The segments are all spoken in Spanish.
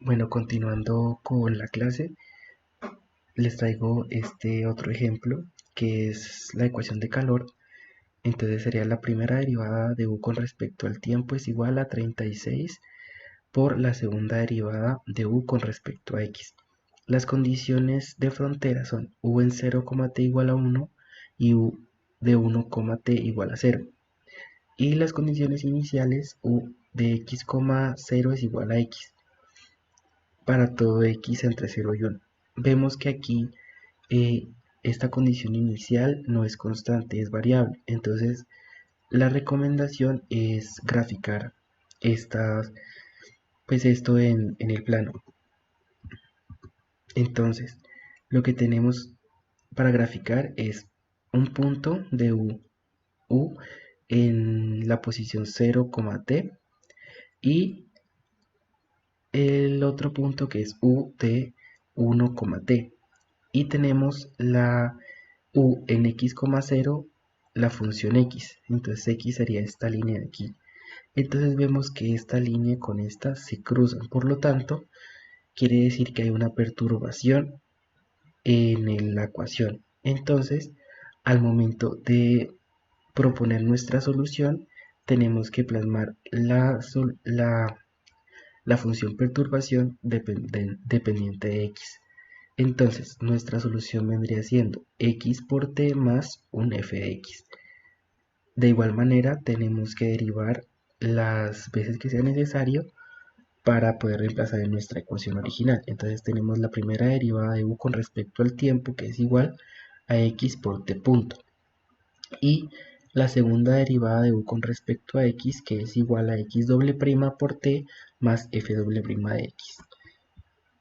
Bueno, continuando con la clase, les traigo este otro ejemplo que es la ecuación de calor. Entonces sería la primera derivada de u con respecto al tiempo es igual a 36 por la segunda derivada de u con respecto a x. Las condiciones de frontera son u en 0, t igual a 1 y u de 1, t igual a 0. Y las condiciones iniciales u de x, 0 es igual a x para todo x entre 0 y 1. Vemos que aquí eh, esta condición inicial no es constante, es variable. Entonces, la recomendación es graficar estas, pues esto en el plano. Entonces, lo que tenemos para graficar es un punto de u en la posición 0, t y el otro punto que es u de 1, t. Y tenemos la u en x, 0, la función x. Entonces x sería esta línea de aquí. Entonces vemos que esta línea con esta se cruzan. Por lo tanto, quiere decir que hay una perturbación en la ecuación. Entonces, al momento de proponer nuestra solución, tenemos que plasmar la función perturbación dependiente de x. Entonces, nuestra solución vendría siendo x por t más un f de x. De igual manera, tenemos que derivar las veces que sea necesario para poder reemplazar en nuestra ecuación original. Entonces tenemos la primera derivada de u con respecto al tiempo, que es igual a x por t punto. Y la segunda derivada de u con respecto a x, que es igual a x doble prima por t más f doble prima de x.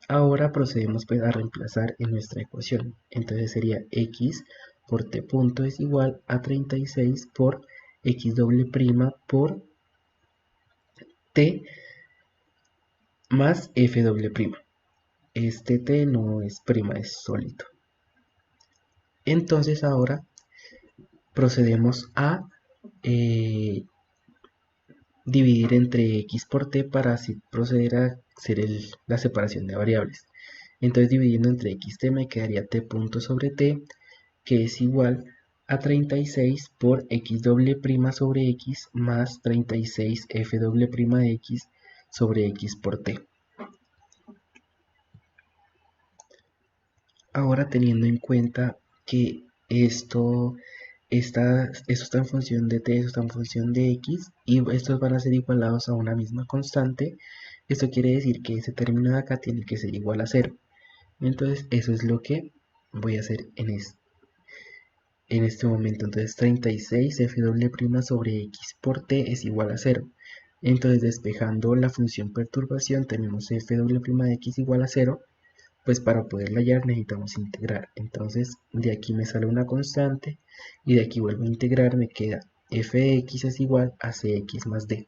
Ahora procedemos pues a reemplazar en nuestra ecuación. Entonces sería x por t punto es igual a 36 por x doble prima por t más f doble prima. Este t no es prima, es sólido. Entonces ahora procedemos a eh, dividir entre x por t para así proceder a hacer la separación de variables. Entonces dividiendo entre xt me quedaría t punto sobre t, que es igual a 36 por x doble prima sobre x más 36 f doble prima de x sobre x por t. Ahora teniendo en cuenta que esto está en función de t, esto está en función de x, y estos van a ser igualados a una misma constante, esto quiere decir que ese término de acá tiene que ser igual a 0. Entonces eso es lo que voy a hacer en este momento. Entonces 36 f doble prima sobre x por t es igual a 0. Entonces despejando la función perturbación tenemos f doble prima de x igual a 0. Pues para poderla hallar necesitamos integrar. Entonces de aquí me sale una constante y de aquí vuelvo a integrar, me queda f de x es igual a cx más d.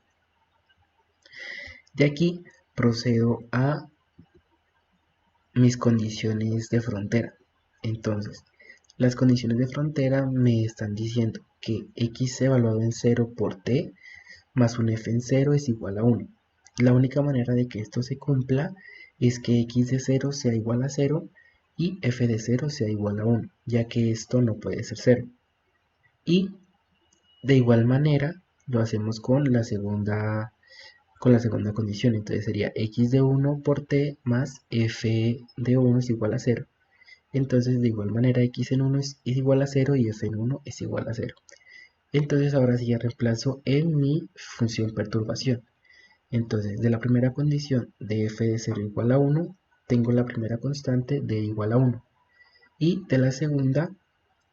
De aquí procedo a mis condiciones de frontera. Entonces, las condiciones de frontera me están diciendo que x evaluado en 0 por t más un f en 0 es igual a 1. La única manera de que esto se cumpla es que x de 0 sea igual a 0 y f de 0 sea igual a 1, ya que esto no puede ser 0. Y de igual manera lo hacemos con la segunda condición. Entonces sería x de 1 por t más f de 1 es igual a 0. Entonces de igual manera x en 1 es igual a 0 y f en 1 es igual a 0. Entonces ahora sí ya reemplazo en mi función perturbación. Entonces, de la primera condición de f de 0 igual a 1, tengo la primera constante de igual a 1. Y de la segunda,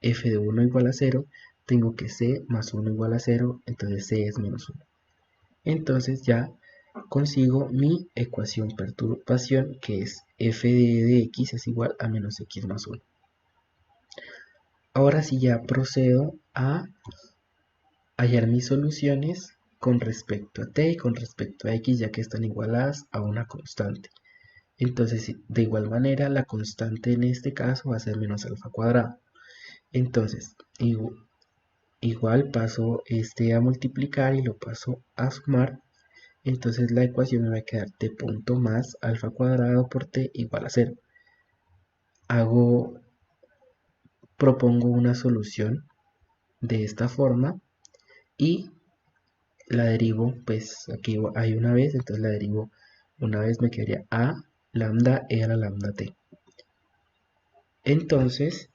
f de 1 igual a 0, tengo que c más 1 igual a 0, entonces c es menos 1. Entonces ya consigo mi ecuación perturbación, que es f de x es igual a menos x más 1. Ahora sí ya procedo a hallar mis soluciones con respecto a t y con respecto a x, ya que están igualadas a una constante. Entonces, de igual manera, la constante en este caso va a ser menos alfa cuadrado. Entonces, igual paso este a multiplicar y lo paso a sumar. Entonces la ecuación me va a quedar t punto más alfa cuadrado por t igual a 0. Propongo una solución de esta forma y la derivo, pues aquí hay una vez, entonces la derivo una vez, me quedaría a lambda e a la lambda t. Entonces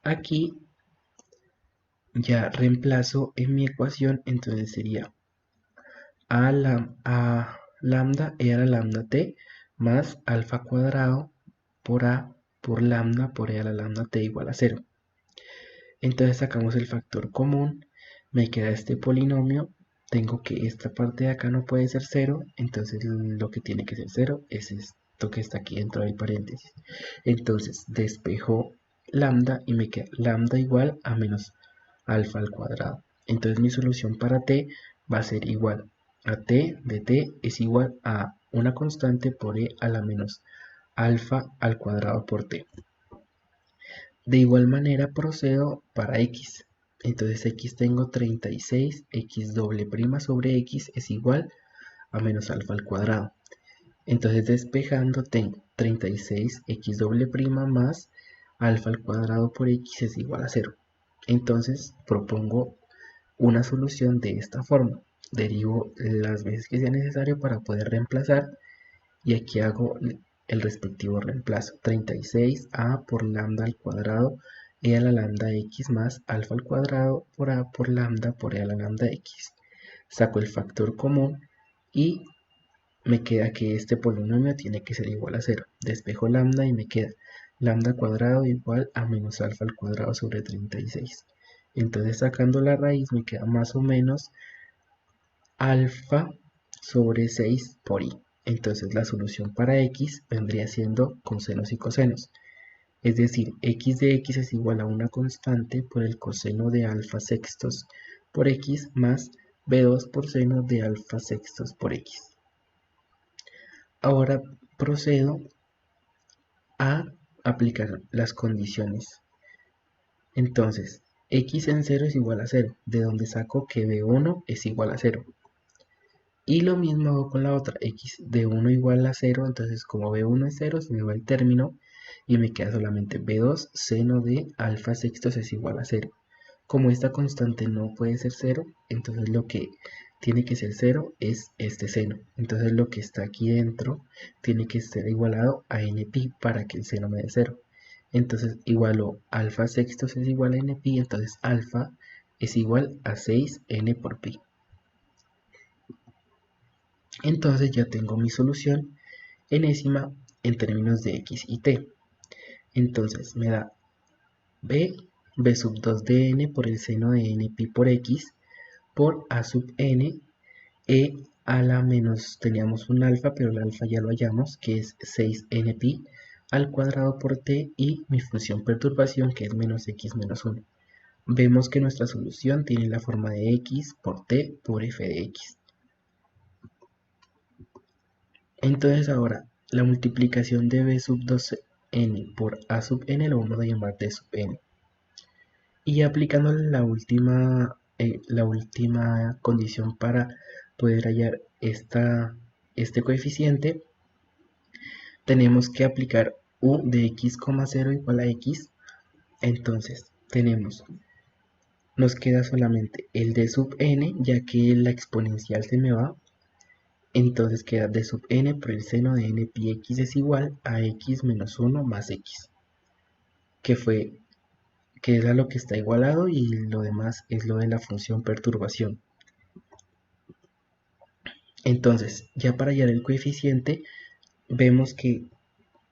aquí ya reemplazo en mi ecuación, entonces sería a lambda e a la lambda t más alfa cuadrado por a por lambda por e a la lambda t igual a 0. Entonces sacamos el factor común, me queda este polinomio, tengo que esta parte de acá no puede ser 0, entonces lo que tiene que ser 0 es esto que está aquí dentro del paréntesis. Entonces despejo lambda y me queda lambda igual a menos alfa al cuadrado. Entonces mi solución para t va a ser igual a t de t es igual a una constante por e a la menos alfa al cuadrado por t. De igual manera procedo para x. Entonces x tengo 36, x doble prima sobre x es igual a menos alfa al cuadrado. Entonces despejando tengo 36, x doble prima más alfa al cuadrado por x es igual a 0. Entonces propongo una solución de esta forma. Derivo las veces que sea necesario para poder reemplazar y aquí hago el respectivo reemplazo. 36a por lambda al cuadrado e a la lambda x más alfa al cuadrado por a por lambda por e a la lambda x. Saco el factor común y me queda que este polinomio tiene que ser igual a 0. Despejo lambda y me queda lambda cuadrado igual a menos alfa al cuadrado sobre 36. Entonces sacando la raíz me queda más o menos alfa sobre 6 por i. Entonces la solución para x vendría siendo con senos y cosenos. Es decir, x de x es igual a una constante por el coseno de alfa sextos por x más b2 por seno de alfa sextos por x. Ahora procedo a aplicar las condiciones. Entonces, x en 0 es igual a 0, de donde saco que b1 es igual a 0. Y lo mismo hago con la otra, x de 1 igual a 0, entonces como b1 es 0, se me va el término y me queda solamente b2 seno de alfa sextos es igual a 0. Como esta constante no puede ser 0, entonces lo que tiene que ser 0 es este seno. Entonces lo que está aquí dentro tiene que estar igualado a npi para que el seno me dé 0. Entonces igualo alfa sextos es igual a npi, entonces alfa es igual a 6n por pi. Entonces ya tengo mi solución enésima en términos de x y t. Entonces me da b sub 2 de n por el seno de npi por x por a sub n e a la menos, teníamos un alfa, pero el alfa ya lo hallamos, que es 6npi al cuadrado por t y mi función perturbación que es menos x menos 1. Vemos que nuestra solución tiene la forma de x por t por f de x. Entonces ahora, la multiplicación de b sub 2n por a sub n lo vamos a llamar d sub n. Y aplicando la última condición para poder hallar este coeficiente, tenemos que aplicar u de x, 0 igual a x. Entonces nos queda solamente el d sub n, ya que la exponencial se me va. Entonces queda d sub n por el seno de n pi x es igual a x menos 1 más x, que es a lo que está igualado y lo demás es lo de la función perturbación. Entonces, ya para hallar el coeficiente, vemos que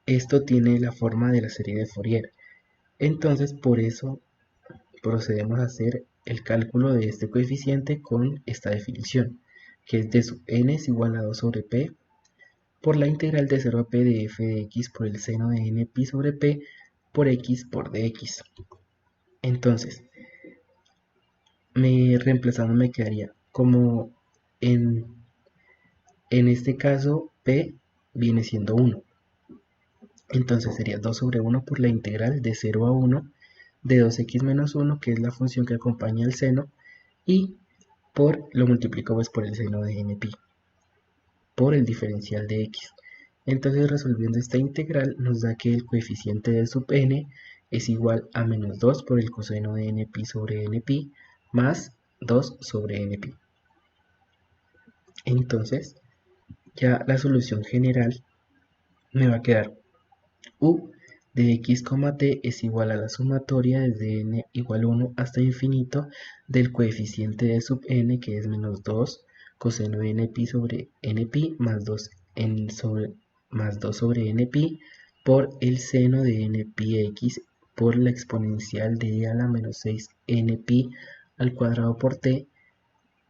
esto tiene la forma de la serie de Fourier. Entonces, por eso procedemos a hacer el cálculo de este coeficiente con esta definición, que es d sub n es igual a 2 sobre p por la integral de 0 a p de f de x por el seno de n pi sobre p por x por dx. Entonces, reemplazando me quedaría como en este caso p viene siendo 1. Entonces sería 2 sobre 1 por la integral de 0 a 1 de 2x menos 1, que es la función que acompaña al seno, y lo multiplico pues por el seno de npi. por el diferencial de x. Entonces resolviendo esta integral nos da que el coeficiente de sub n es igual a menos 2 por el coseno de npi sobre npi más 2 sobre npi. Entonces ya la solución general me va a quedar u de x, t es igual a la sumatoria desde n igual a 1 hasta infinito del coeficiente de sub n, que es menos 2 coseno de npi sobre npi más 2 sobre npi por el seno de npx por la exponencial de e a la menos 6 npi al cuadrado por t,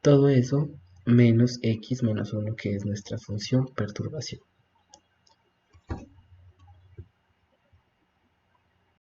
todo eso menos x menos 1, que es nuestra función perturbación.